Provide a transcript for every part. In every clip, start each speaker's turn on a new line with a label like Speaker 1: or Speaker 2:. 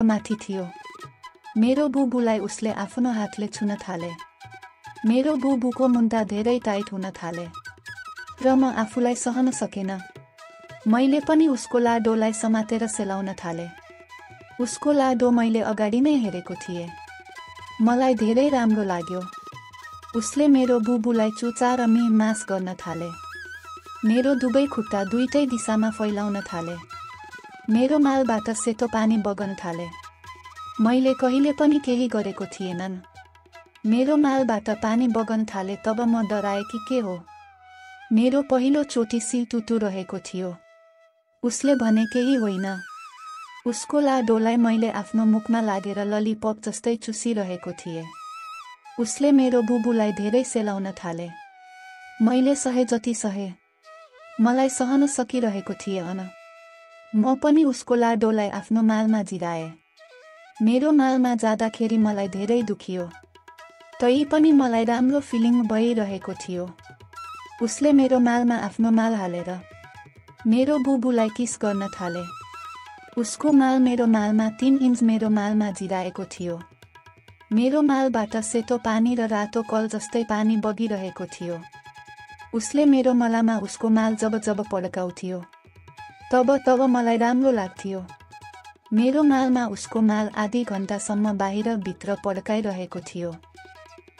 Speaker 1: माथि थियो। मेरो बुबुलाई उसले आफ्नो हातले छुन थाले। मेरो बुबुको मुन्टा धेरै टाइट हुन थाले र म आफूलाई सहन सकेन। मैले पनि उसको लाडोलाई समातेर सेलाउन थाले। उसको लाडो मैले अगाडि नै हेरेको थिएँ। मलाई धेरै राम्रो लाग्यो। उसले मेरो बुबुलाई चुचा र मिमास गर्न थाले। मेरो दुवै खुट्टा दुईटै दिशामा फैलाउन थाले। मेरो मालबाट सेतो पानी बग्न थाले। मैले कहिले पनि केही गरेको थिएनन्। मेरो मालबाट पानी बग्न थाले तब म डराए कि के हो। मेरो पहिलो चोटि सिलटुटु रहेको थियो। उसले भने केही होइन। उसको लाडोलाई मैले आफ्नो मुखमा लागेर ललिपप जस्तै चुसिरहेको थिएँ। उसले मेरो बुबुलाई धेरै सेलाउन थाले। मैले सहे जति सहे। मलाई सहन सकिरहेको थिएन। म पनि उसको लाडोलाई आफ्नो मालमा जिराए। मेरो मालमा जाँदाखेरि मलाई धेरै दुखियो। तै पनि मलाई राम्रो फिलिङ भइरहेको थियो। उसले मेरो मालमा आफ्नो माल हालेर मेरो बुबुलाई किस गर्न थाले। उसको माल मेरो मालमा 3 इन्च मेरो मालमा जिराएको थियो। मेरो मालबाट सेतो पानी र रातो कल जस्तै पानी बगिरहेको थियो। उसले मेरो मलामा उसको माल जब जब पड्काउँथ्यो तब तब मलाई राम्रो लाग्थ्यो। मेरो मालमा उसको माल आधी घन्टासम्म बाहिर भित्र पड्काइरहेको थियो।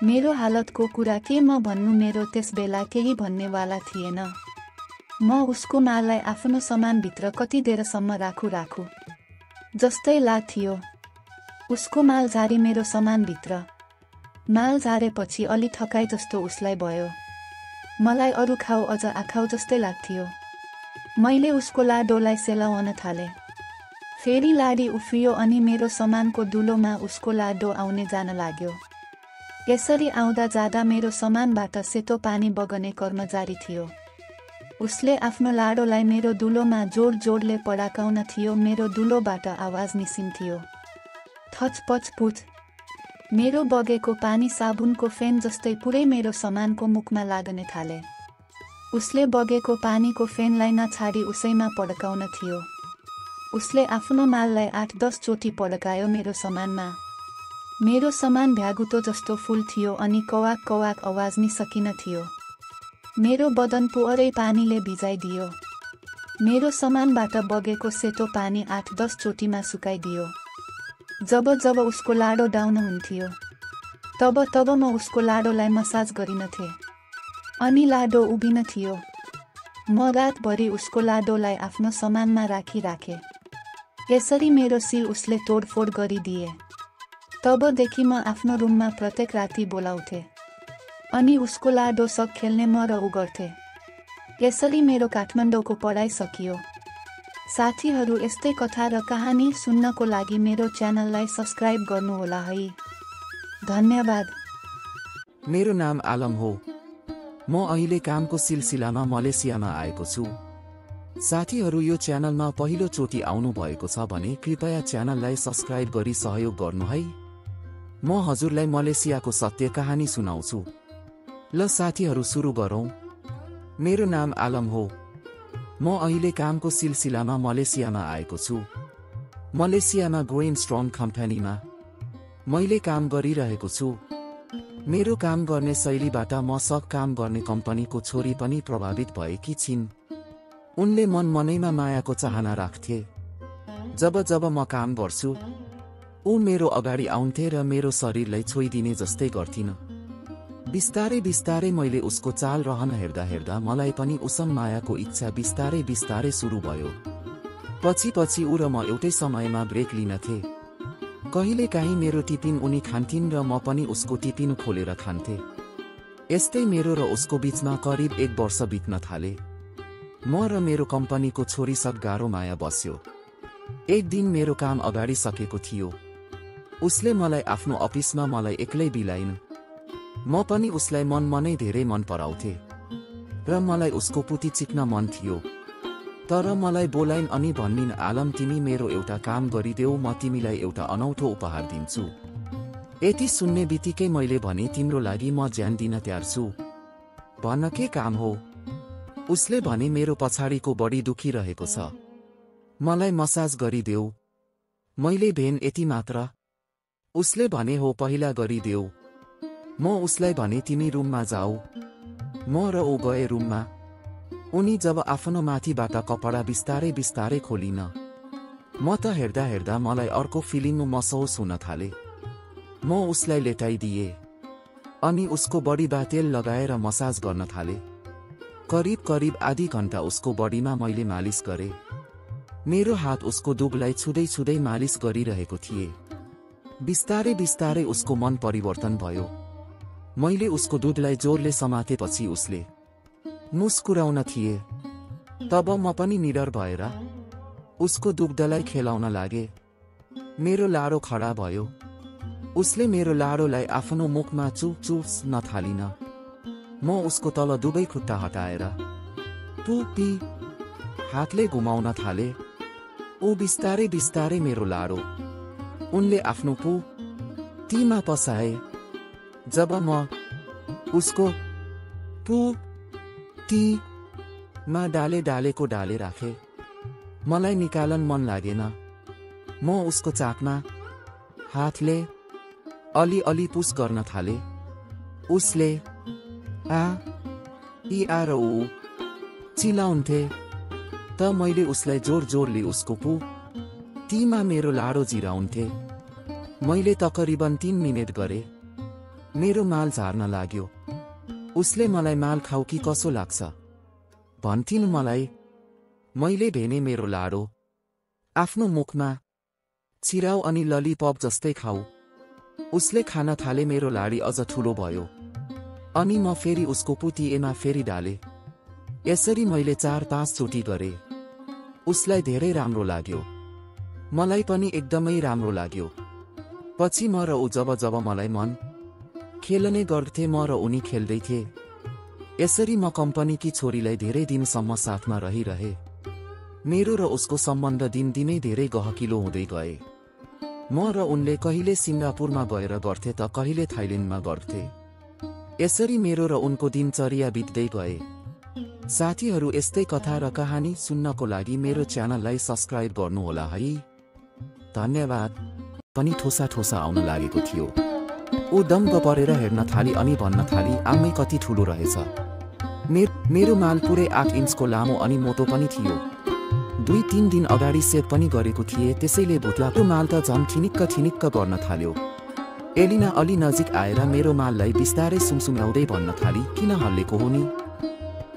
Speaker 1: मेरो हालतको कुरा के म भन्नु, मेरो त्यस बेला केही भन्नेवाला थिएन। म उसको माललाई आफ्नो सामानभित्र कति देरसम्म राखु जस्तै लाग्थ्यो। उसको माल झारी मेरो सामानभित्र। माल झारेपछि अलि थकाइ जस्तो उसलाई भयो। मलाई अरू खाऊ अझ आखाउ जस्तै लाग्थ्यो। मैले उसको लाडोलाई सेलाउन थाले। फेरि लाडी उफ्रियो अनि मेरो सामानको दुलोमा उसको लाडो आउने जान लाग्यो। यसरी आउँदा जाँदा मेरो सामानबाट सेतो पानी बगने कर्म जारी थियो। उसले आफ्नो लाडोलाई मेरो दुलोमा जोड जोडले पड्काउन थियो। मेरो दुलोबाट आवाज निस्किन्थ्यो, थचपच पुच। मेरो बगेको पानी साबुनको फेन जस्तै पुरै मेरो सामानको मुखमा लाग्ने थाले। उसले बगेको पानीको फेनलाई नछाडी उसैमा पड्काउन थियो। उसले आफ्नो माललाई 8-10 चोटि पड्कायो मेरो सामानमा। मेरो सामान भ्यागुतो जस्तो फुल थियो अनि कवाक कवाक आवाज निस्किन थियो। मेरो बदन पुरै पानीले भिजाइदियो। मेरो सामानबाट बगेको सेतो पानी 8-10 चोटिमा सुकाइदियो। जब जब उसको लाडो डाउन हुन्थ्यो तब तब म उसको लाडोलाई मसाज गरिन्थे अनि लाडो उभिन थियो। म रातभरि उसको लाडोलाई आफ्नो सामानमा राखे। यसरी मेरो सिल उसले तोडफोड गरिदिए। तबदेखि म आफ्नो रुममा प्रत्येक राति बोलाउँथे अनि उसको लाडो सब खेल्ने म र उ गर्थे। यसरी मेरो काठमाडौँको पढाइ सकियो। साथीहरू, यस्तै कथा र कहानी सुन्नको लागि मेरो च्यानललाई सब्स्क्राइब गर्नुहोला है। धन्यवाद।
Speaker 2: मेरो नाम आलम हो। म अहिले कामको सिलसिलामा मलेसियामा आएको छु। साथीहरू, यो च्यानलमा पहिलो चोटि आउनु भएको छ भने कृपया च्यानललाई सब्स्क्राइब गरी सहयोग गर्नु है। म हजुरलाई मलेसियाको सत्य कहानी सुनाउँछु। ल साथीहरू, सुरु गरौँ। मेरो नाम आलम हो। म अहिले कामको सिलसिलामा मलेसियामा आएको छु। मलेसियामा ग्रोइङ स्ट्रङ कम्पनीमा मैले काम गरिरहेको छु। मेरो काम गर्ने शैलीबाट म सब काम गर्ने कम्पनीको छोरी पनि प्रभावित भएकी छिन्। उनले मनैमा मायाको चाहना राख्थे। जब जब म काम गर्छु ऊ मेरो अगाडि आउँथे र मेरो शरीरलाई छोइदिने जस्तै गर्थिन। बिस्तारै बिस्तारै मैले उसको चाल रहन हेर्दा हेर्दा मलाई पनि उसँग मायाको इच्छा बिस्तारै बिस्तारै सुरु भयो। पछि ऊ र म एउटै समयमा ब्रेक लिन्थे। कहिलेकाहीँ मेरो टिफिन उनी खान्थिन् र म पनि उसको टिफिन खोलेर खान्थे। यस्तै मेरो र उसको बीचमा करिब 1 वर्ष बित्न थाले। म र मेरो कम्पनीको छोरीसँग गाह्रो माया बस्यो। एक दिन मेरो काम अगाडि सकेको थियो। उसले मलाई आफ्नो अफिसमा मलाई एक्लै बिलाइन्। म पनि उसलाई मनै धेरै मन पराउँथे र मलाई उसको पुती चिक्न मन थियो। तर मलाई बोलाइन् अनि भनिन्, आलम, तिमी मेरो एउटा काम गरिदेऊ, म तिमीलाई एउटा अनौठो उपहार दिन्छु। यति सुन्ने बित्तिकै मैले भने, तिम्रो लागि म ज्यान दिन तयार छु। भन्न के काम हो? उसले भने, मेरो पछाडिको बडी दुखिरहेको छ, मलाई मसाज गरिदेऊ। मैले भेन यति मात्र। उसले भने हो पहिला गरिदेऊ। म उसलाई भने तिमी रुममा जाऊ। म र ऊ गए रुममा। उनी जब आफ्नो माथिबाट कपडा बिस्तारै बिस्तारै खोलिन, म त हेर्दा हेर्दा मलाई अर्को फिलिङ महसुस हुन थाले। म उसलाई लेटाइदिए अनि उसको बडीमा तेल लगाएर मसाज गर्न थाले। करिब करिब आधी घण्टा उसको बडीमा मैले मालिस गरे। मेरो हात उसको दुबलाई छुँदै छुँदै मालिस गरिरहेको थिए। बिस्तारै बिस्तारै उसको मन परिवर्तन भयो। मैले उसको दुधलाई जोरले समातेपछि उसले मुस्कुराउन थिए। तब म पनि निडर भएर उसको दुग्धलाई खेलाउन लागे। मेरो लाडो खडा भयो। उसले मेरो लाडोलाई आफ्नो मुखमा चुस्न थालिन। म उसको तल दुवै खुट्टा हटाएर पी हातले घुमाउन थाले। ऊ बिस्तारै बिस्तारै मेरो लाडो उनले आफ्नो तीमा पसाए। जब म उसको तीमा डालेको डाले राखे, मलाई निकालन मन लागेन। म उसको चाकमा हातले अलि अलि पुस गर्न थाले। उसले ई आ र ऊ चिलाउँथे, त मैले उसलाई जोर जोरले उसको तीमा मेरो लाडो जिराउँथे। मैले तकरिबन 3 मिनेट गरे। मेरो माल झार्न लाग्यो। उसले मलाई माल खाऊ कि कसो लाग्छ भन्थिन् मलाई। मैले भने मेरो लाडो आफ्नो मुखमा छिराउ अनि ललीपप जस्तै खाऊ। उसले खान थाले। मेरो लाडी अझ ठुलो भयो अनि म फेरि उसको पुतीएमा फेरि डाले। यसरी मैले 4-5 चोटि गरे। उसलाई धेरै राम्रो लाग्यो। मलाई पनि एकदमै राम्रो लाग्यो। पछि म र ऊ जब जब मलाई मन खेल्ने गर्थे, म र उनी खेल्दै थिए। यसरी म कम्पनीकी छोरीलाई धेरै दिनसम्म साथमा रहिरहे। मेरो र उसको सम्बन्ध दिनदिनै धेरै गहकिलो हुँदै गए। म र उनले कहिले सिङ्गापुरमा गएर गर्थे त कहिले थाइल्यान्डमा गर्थे। यसरी मेरो र उनको दिनचर्या बित्दै गए। साथीहरू, यस्तै कथा र कहानी सुन्नको लागि मेरो च्यानललाई सब्स्क्राइब गर्नुहोला है। धन्यवाद। पनि ठोसा ठोसा आउन लागेको थियो। ऊ दम्ब परेर हेर्न थाली अनि भन्न थाली, आमै कति ठुलो रहेछ। मेरो माल पुरै 8 इन्चको लामो अनि मोटो पनि थियो। 2-3 दिन अगाडि सेभ पनि गरेको थिए। त्यसैले भुत्लाको माल त झन् ठिनिक्क गर्न थाल्यो। एलिना अलि नजिक आएर मेरो माललाई बिस्तारै सुमसुम्याउँदै भन्न थाली, किन हल्लेको हो नि?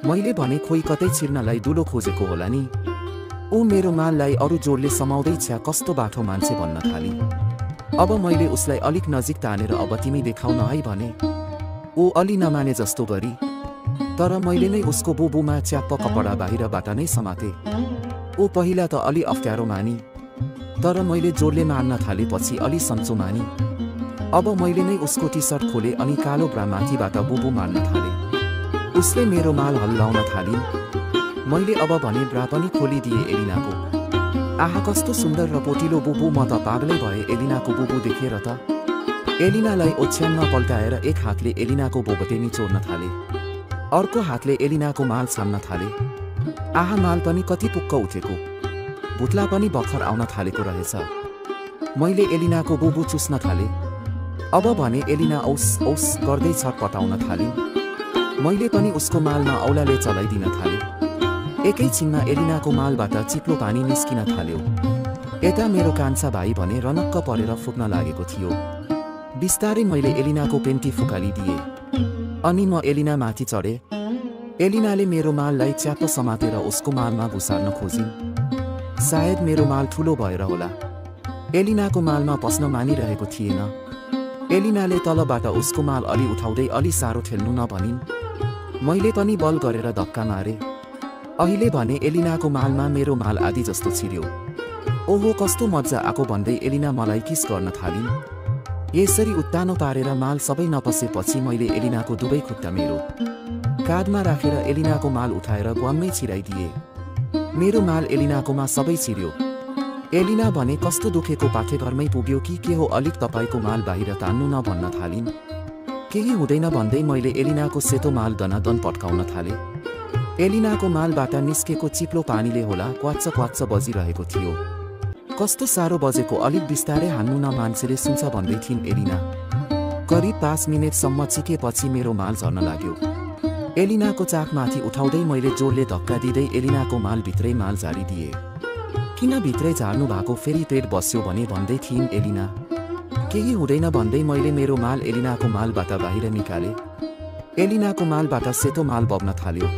Speaker 2: मैले भने खोइ कतै छिर्नलाई दुलो खोजेको होला नि। ऊ मेरो माललाई अरू जोडले समाउँदै छ्या कस्तो बाठो मान्छे भन्न थाली। अब मैले उसलाई अलिक नजिक तानेर अब तिमी देखाउन है भने। ऊ अलि नमाने जस्तो गरी, तर मैले नै उसको बुबुमा च्याप्प कपडा बाहिरबाट नै समाते। ऊ पहिला त अलि अप्ठ्यारो मानी, तर मैले जोडले मार्न थालेपछि अलि सन्चो मानी। अब मैले नै उसको टी सर्ट खोले अनि कालो ब्रा माथिबाट बुबु मार्न थाले। उसले मेरो माल हल्लाउन थालिन्। मैले अब भने ब्रा पनि खोलिदिए एलिनाको। आहा, कस्तो सुन्दर र पोटिलो बुबु! म त पागलै भए एलिनाको बुबु देखेर त। एलिनालाई ओछ्यानमा पल्टाएर एक हातले एलिनाको बोगटेनी चोर्न थाले, अर्को हातले एलिनाको माल छान्न थाले। आहा, माल पनि कति पुक्क उठेको, भुत्ला पनि भर्खर आउन थालेको रहेछ। मैले एलिनाको बुबु चुस्न थाले। अब भने एलिना औस औस गर्दै छटपटाउन थालिन्। मैले पनि उसको मालमा औलाले चलाइदिन थाले। एकैछिनमा एलिनाको मालबाट चिप्लो पानी निस्किन थाल्यो। यता मेरो कान्छा भाइ भने रनक्क परेर फुक्न लागेको थियो। बिस्तारै मैले एलिनाको पेन्टी फुकालिदिए अनि म एलिना माथि चढे। एलिनाले मेरो माललाई च्याप्प समातेर उसको मालमा घुसार्न खोजिन्। सायद मेरो माल ठुलो भएर होला, एलिनाको मालमा पस्न मानिरहेको थिएन। एलिनाले तलबाट उसको माल अलि उठाउँदै अलि साह्रो ठेल्नु नभनिन्। मैले पनि बल गरेर धक्का मारे। अहिले भने एलिनाको मालमा मेरो माल आदि जस्तो छिर्यो। ओहो, कस्तो मजा आएको भन्दै एलिना मलाई किस गर्न थालिन्। यसरी उत्तानो पारेर माल सबै नपसेपछि मैले एलिनाको दुवै खुट्टा मेरो काँधमा राखेर एलिनाको माल उठाएर ग्वाम्मै छिराइदिए। मेरो माल एलिनाकोमा सबै छिर्यो। एलिना भने कस्तो दुखेको पाठेघरमै पुग्यो कि के हो, अलिक तपाईँको माल बाहिर तान्नु न भन्न थालिन्। केही हुँदैन भन्दै मैले एलिनाको सेतो माल दनादन पट्काउन थाले। एलिनाको मालबाट निस्केको चिप्लो पानीले होला क्वाच्च क्वाच्च बजिरहेको थियो। कस्तो साह्रो बजेको, अलिक बिस्तारै हान्नु न, मान्छेले सुन्छ भन्दै थिइन् एलिना। करिब 5 मिनेटसम्म चिकेपछि मेरो माल झर्न लाग्यो। एलिनाको चाकमाथि उठाउँदै मैले जोडले धक्का दिँदै एलिनाको मालभित्रै माल झारिदिए। किन भित्रै झार्नु भएको, फेरि पेट बस्यो भने भन्दै थिइन् एलिना। केही हुँदैन भन्दै मैले मेरो माल एलिनाको मालबाट बाहिर निकाले। एलिनाको मालबाट सेतो माल बग्न थाल्यो।